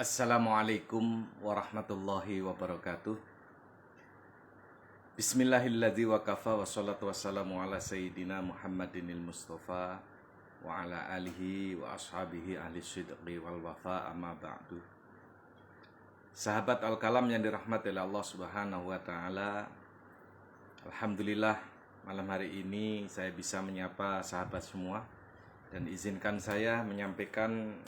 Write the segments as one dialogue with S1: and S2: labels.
S1: Assalamualaikum warahmatullahi wabarakatuh. Bismillahilladzi wa kafa wa salatu wassalamu ala sayyidina Muhammadinil Mustafa wa ala alihi wa ashabihi ahli sidqi wal wafa amma ba'du. Sahabat Al-Kalam yang dirahmati oleh Allah Subhanahu wa taala, alhamdulillah malam hari ini saya bisa menyapa sahabat semua dan izinkan saya menyampaikan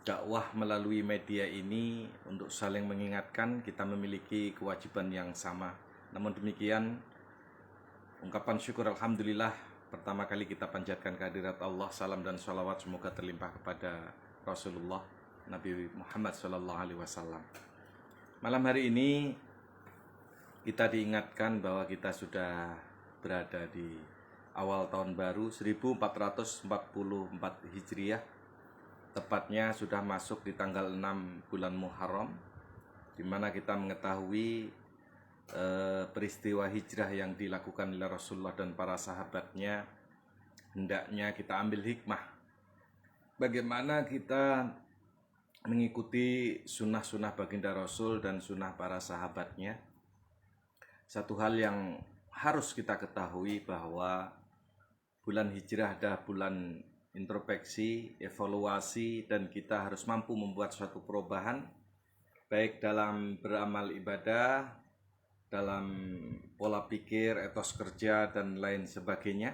S1: dakwah melalui media ini untuk saling mengingatkan kita memiliki kewajiban yang sama. Namun demikian, ungkapan syukur alhamdulillah pertama kali kita panjatkan kehadirat Allah. Salam dan sholawat semoga terlimpah kepada Rasulullah Nabi Muhammad SAW. Malam hari ini kita diingatkan bahwa kita sudah berada di awal tahun baru 1444 Hijriah. Tepatnya sudah masuk di tanggal 6 bulan Muharram, di mana kita mengetahui peristiwa hijrah yang dilakukan oleh Rasulullah dan para sahabatnya. Hendaknya kita ambil hikmah bagaimana kita mengikuti sunnah-sunnah baginda Rasul dan sunnah para sahabatnya. Satu hal yang harus kita ketahui bahwa bulan hijrah adalah bulan introspeksi, evaluasi, dan kita harus mampu membuat suatu perubahan baik dalam beramal ibadah, dalam pola pikir, etos kerja, dan lain sebagainya,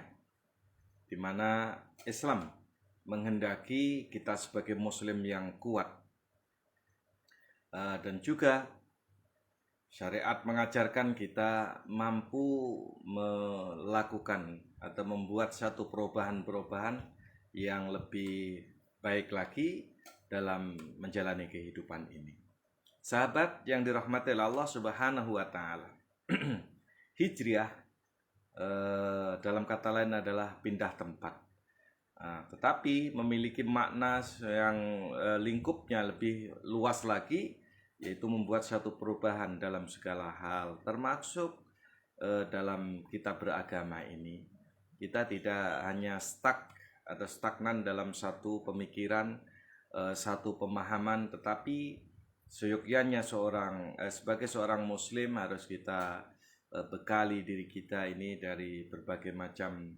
S1: di mana Islam menghendaki kita sebagai muslim yang kuat, dan juga syariat mengajarkan kita mampu melakukan atau membuat satu perubahan-perubahan yang lebih baik lagi dalam menjalani kehidupan ini. Sahabat yang dirahmati Allah Subhanahu wa taala. Hijriah dalam kata lain adalah pindah tempat. Tetapi memiliki makna yang lingkupnya lebih luas lagi, yaitu membuat satu perubahan dalam segala hal, termasuk dalam kita beragama ini. Kita tidak hanya stuck atau stagnan dalam satu pemikiran, satu pemahaman, tetapi seyogyanya sebagai seorang muslim harus kita bekali diri kita ini dari berbagai macam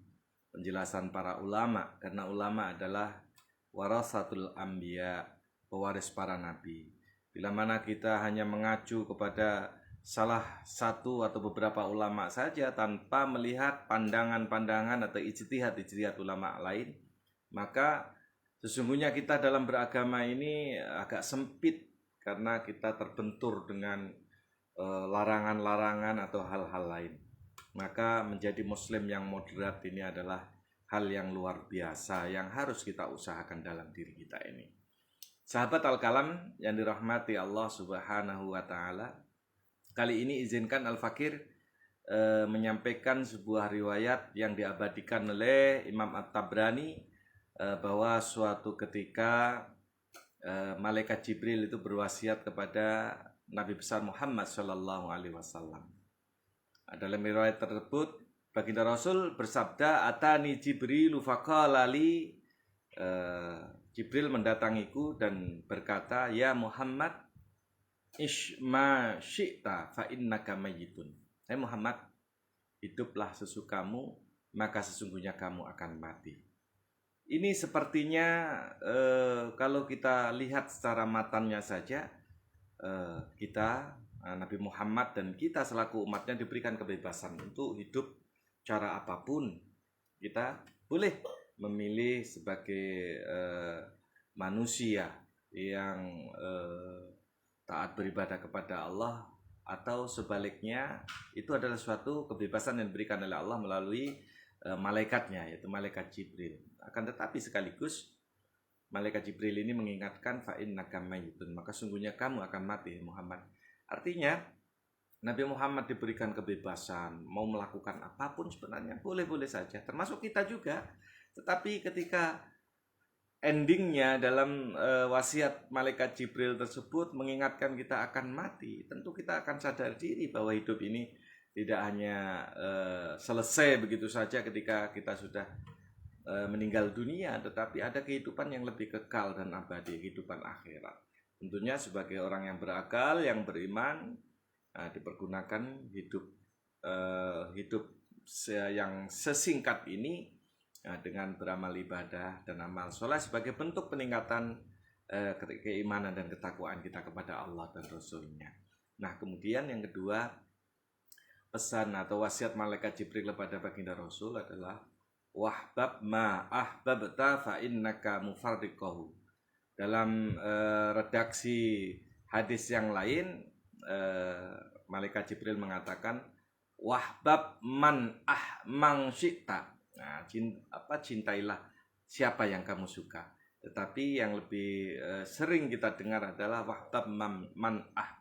S1: penjelasan para ulama, karena ulama adalah warasatul anbiya, pewaris para nabi. Bila mana kita hanya mengacu kepada salah satu atau beberapa ulama saja tanpa melihat pandangan-pandangan atau ijtihad ulama lain, maka sesungguhnya kita dalam beragama ini agak sempit karena kita terbentur dengan larangan-larangan atau hal-hal lain. Maka menjadi muslim yang moderat ini adalah hal yang luar biasa yang harus kita usahakan dalam diri kita ini. Sahabat Al-Kalam yang dirahmati Allah Subhanahu wa taala, kali ini izinkan Al-Fakir menyampaikan sebuah riwayat yang diabadikan oleh Imam At-Tabrani, bahwa suatu ketika malaikat Jibril itu berwasiat kepada Nabi besar Muhammad Shallallahu Alaihi Wasallam. Dalam riwayat tersebut baginda Rasul bersabda, "Atani Jibril faqala li," Jibril mendatangiku dan berkata, "Ya Muhammad, Ishma syi'ta fa innaka mayyitun." Hai Muhammad, hiduplah sesukamu, maka sesungguhnya kamu akan mati. Ini sepertinya kalau kita lihat secara matanya saja, kita Nabi Muhammad dan kita selaku umatnya diberikan kebebasan untuk hidup cara apapun. Kita boleh memilih sebagai manusia yang taat beribadah kepada Allah, atau sebaliknya itu adalah suatu kebebasan yang diberikan oleh Allah melalui malaikatnya, yaitu malaikat Jibril. Akan tetapi sekaligus malaikat Jibril ini mengingatkan fa innaka mayyitun, maka sungguhnya kamu akan mati Muhammad. Artinya Nabi Muhammad diberikan kebebasan mau melakukan apapun sebenarnya, boleh-boleh saja, termasuk kita juga. Tetapi ketika endingnya dalam wasiat malaikat Jibril tersebut mengingatkan kita akan mati, tentu kita akan sadar diri bahwa hidup ini tidak hanya selesai begitu saja ketika kita sudah meninggal dunia, tetapi ada kehidupan yang lebih kekal dan abadi, kehidupan akhirat. Tentunya sebagai orang yang berakal, yang beriman, dipergunakan hidup yang sesingkat ini dengan beramal ibadah dan amal soleh sebagai bentuk peningkatan keimanan dan ketakwaan kita kepada Allah dan Rasul-Nya. Nah, kemudian yang kedua, pesan atau wasiat malaikat Jibril kepada baginda Rasul adalah wahbab ma ahbabta fa innaka mufarriqahu. Dalam redaksi hadis yang lain, malaikat Jibril mengatakan wahbab man syi'ta. Nah, cintailah siapa yang kamu suka. Tetapi yang lebih sering kita dengar adalah wahbab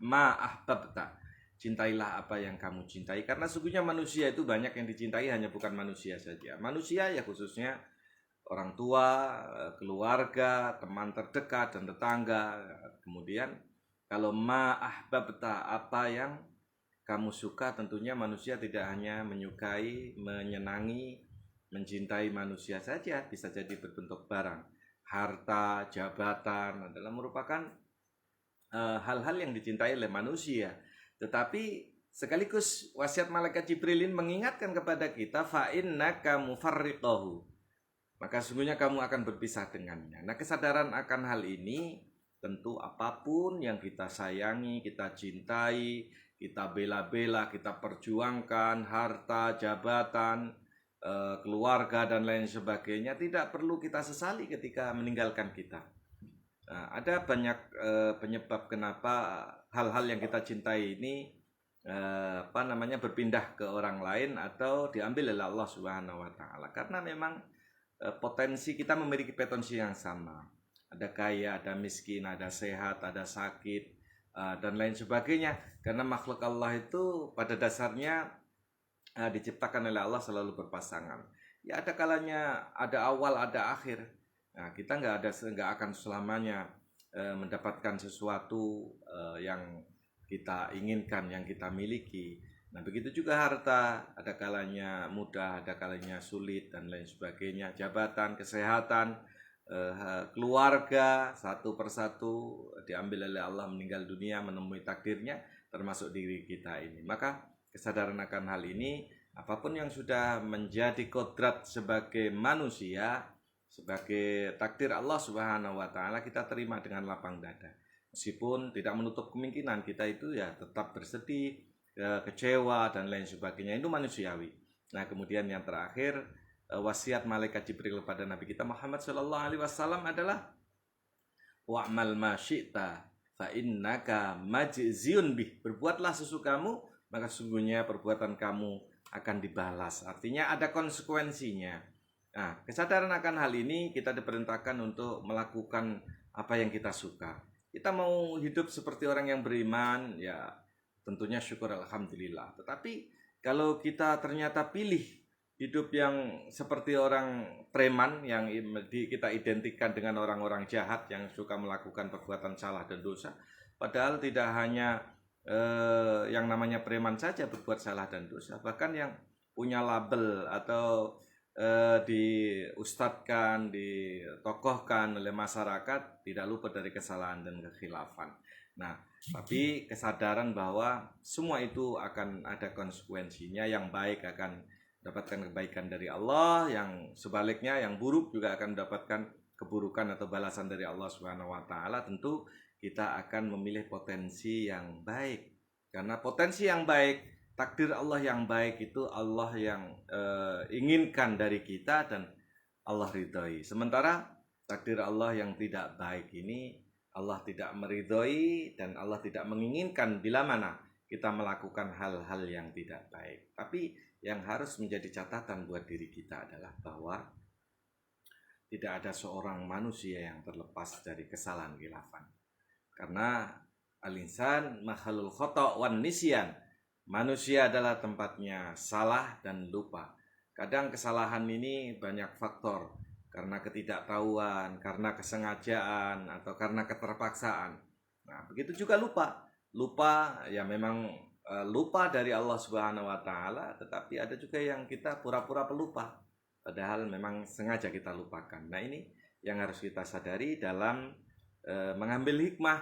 S1: ma ahbabta. Cintailah apa yang kamu cintai, karena sesungguhnya manusia itu banyak yang dicintai, hanya bukan manusia saja. Manusia ya khususnya orang tua, keluarga, teman terdekat dan tetangga. Kemudian kalau ma ahbabta, apa yang kamu suka, tentunya manusia tidak hanya menyukai, menyenangi, mencintai manusia saja, bisa jadi berbentuk barang, harta, jabatan adalah merupakan hal-hal yang dicintai oleh manusia. Tetapi sekaligus wasiat malaikat Jibril mengingatkan kepada kita fa innaka mufarriqahu, maka sungguhnya kamu akan berpisah dengannya. Nah, kesadaran akan hal ini tentu apapun yang kita sayangi, kita cintai, kita bela-bela, kita perjuangkan, harta, jabatan, keluarga dan lain sebagainya, tidak perlu kita sesali ketika meninggalkan kita. Nah, ada banyak penyebab kenapa hal-hal yang kita cintai ini berpindah ke orang lain atau diambil oleh Allah Subhanahu wa taala. Karena memang potensi kita memiliki potensi yang sama. Ada kaya, ada miskin, ada sehat, ada sakit, dan lain sebagainya. Karena makhluk Allah itu pada dasarnya diciptakan oleh Allah selalu berpasangan. Ya ada kalanya ada awal, ada akhir. Nah, kita nggak akan selamanya mendapatkan sesuatu yang kita inginkan, yang kita miliki. Nah, begitu juga harta, ada kalanya mudah, ada kalanya sulit dan lain sebagainya. Jabatan, kesehatan, keluarga, satu persatu diambil oleh Allah, meninggal dunia, menemui takdirnya, termasuk diri kita ini. Maka kesadaran akan hal ini, apapun yang sudah menjadi kodrat sebagai manusia, sebagai takdir Allah Subhanahu wa taala, kita terima dengan lapang dada. Meskipun tidak menutup kemungkinan kita itu ya tetap bersedih, kecewa dan lain sebagainya, itu manusiawi. Nah, kemudian yang terakhir, wasiat malaikat Jibril kepada Nabi kita Muhammad sallallahu alaihi wasallam adalah wa'mal ma syi'ta fa innaka majziun bih. Berbuatlah sesukamu, maka sungguhnya perbuatan kamu akan dibalas. Artinya ada konsekuensinya. Nah, kesadaran akan hal ini kita diperintahkan untuk melakukan apa yang kita suka. Kita mau hidup seperti orang yang beriman, ya tentunya syukur alhamdulillah. Tetapi kalau kita ternyata pilih hidup yang seperti orang preman, yang kita identikan dengan orang-orang jahat yang suka melakukan perbuatan salah dan dosa, padahal tidak hanya yang namanya preman saja berbuat salah dan dosa, bahkan yang punya label atau diustadkan, ditokohkan oleh masyarakat, tidak luput dari kesalahan dan kekhilafan. Nah, tapi kesadaran bahwa semua itu akan ada konsekuensinya. Yang baik akan mendapatkan kebaikan dari Allah, yang sebaliknya yang buruk juga akan mendapatkan keburukan atau balasan dari Allah Subhanahu wa taala. Tentu kita akan memilih potensi yang baik. Karena potensi yang baik, takdir Allah yang baik itu Allah yang inginkan dari kita dan Allah ridhoi. Sementara takdir Allah yang tidak baik ini Allah tidak meridhoi dan Allah tidak menginginkan bila mana kita melakukan hal-hal yang tidak baik. Tapi yang harus menjadi catatan buat diri kita adalah bahwa tidak ada seorang manusia yang terlepas dari kesalahan khilafan. Karena al-insan makhlul khata' wan nisyan. Manusia adalah tempatnya salah dan lupa. Kadang kesalahan ini banyak faktor, karena ketidaktahuan, karena kesengajaan, atau karena keterpaksaan. Nah, begitu juga lupa. Lupa ya memang lupa dari Allah Subhanahu wa taala, tetapi ada juga yang kita pura-pura pelupa. padahal memang sengaja kita lupakan. Nah, ini yang harus kita sadari dalam mengambil hikmah,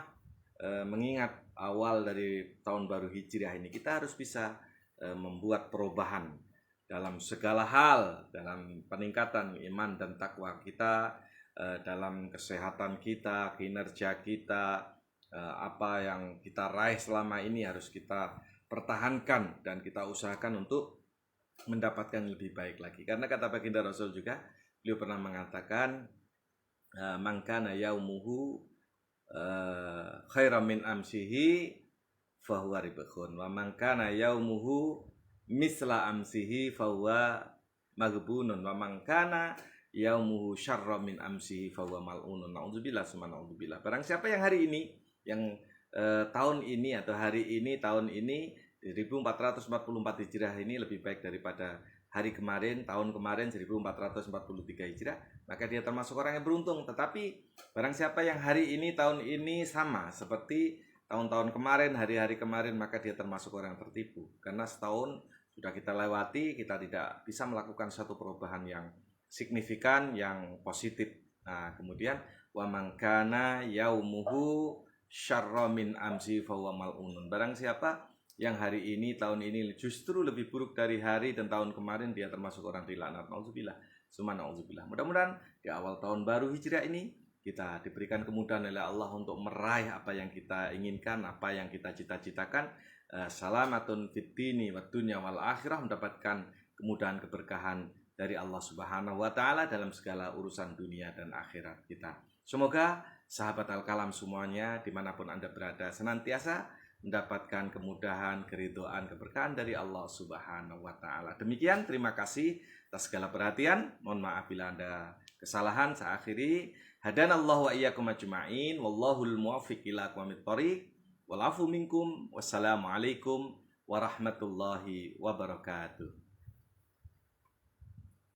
S1: mengingat awal dari tahun baru Hijriah ini, kita harus bisa membuat perubahan dalam segala hal, dalam peningkatan iman dan takwa kita, dalam kesehatan kita, kinerja kita, apa yang kita raih selama ini harus kita pertahankan dan kita usahakan untuk mendapatkan lebih baik lagi. Karena kata baginda Rasul juga, beliau pernah mengatakan, man kana yaumuhu khairan min amsihi fahuwa ribakhun, wa man kana yaumuhu misla amsihi fahuwa maghbunun, wa man kana yaumuhu syarra min amsihi fahuwa mal'unun. Nauzubillah summa nauzubillah. Barang siapa yang hari ini, yang tahun ini atau hari ini, tahun ini 1444 Hijriah ini lebih baik daripada hari kemarin, tahun kemarin 1443 Hijriah, maka dia termasuk orang yang beruntung. Tetapi barang siapa yang hari ini, tahun ini sama seperti tahun-tahun kemarin, hari-hari kemarin, maka dia termasuk orang yang tertipu. Karena setahun sudah kita lewati, kita tidak bisa melakukan satu perubahan yang signifikan, yang positif. Nah, kemudian wa man kana yaumuhu syarra min amsi fahuwa mal'unun. Barang siapa yang hari ini, tahun ini justru lebih buruk dari hari dan tahun kemarin, dia termasuk orang dilaknat. Nauzubillah summa nauzubillah. Mudah-mudahan di awal tahun baru Hijriah ini kita diberikan kemudahan oleh Allah untuk meraih apa yang kita inginkan, apa yang kita cita-citakan. Salamatun fid dini wad dunya wal akhirah, mendapatkan kemudahan keberkahan dari Allah Subhanahu wa taala dalam segala urusan dunia dan akhirat kita. Semoga sahabat Al-Kalam semuanya dimanapun Anda berada senantiasa mendapatkan kemudahan, keridhaan, keberkahan dari Allah Subhanahu wa taala. Demikian, terima kasih atas segala perhatian. Mohon maaf bila Anda kesalahan. Saya akhiri. Hadanallahu wa iyyakum ajma'in. Wallahul muwaffiq ila aqwamit thoriq. Wal afu minkum. Wassalamualaikum warahmatullahi wabarakatuh.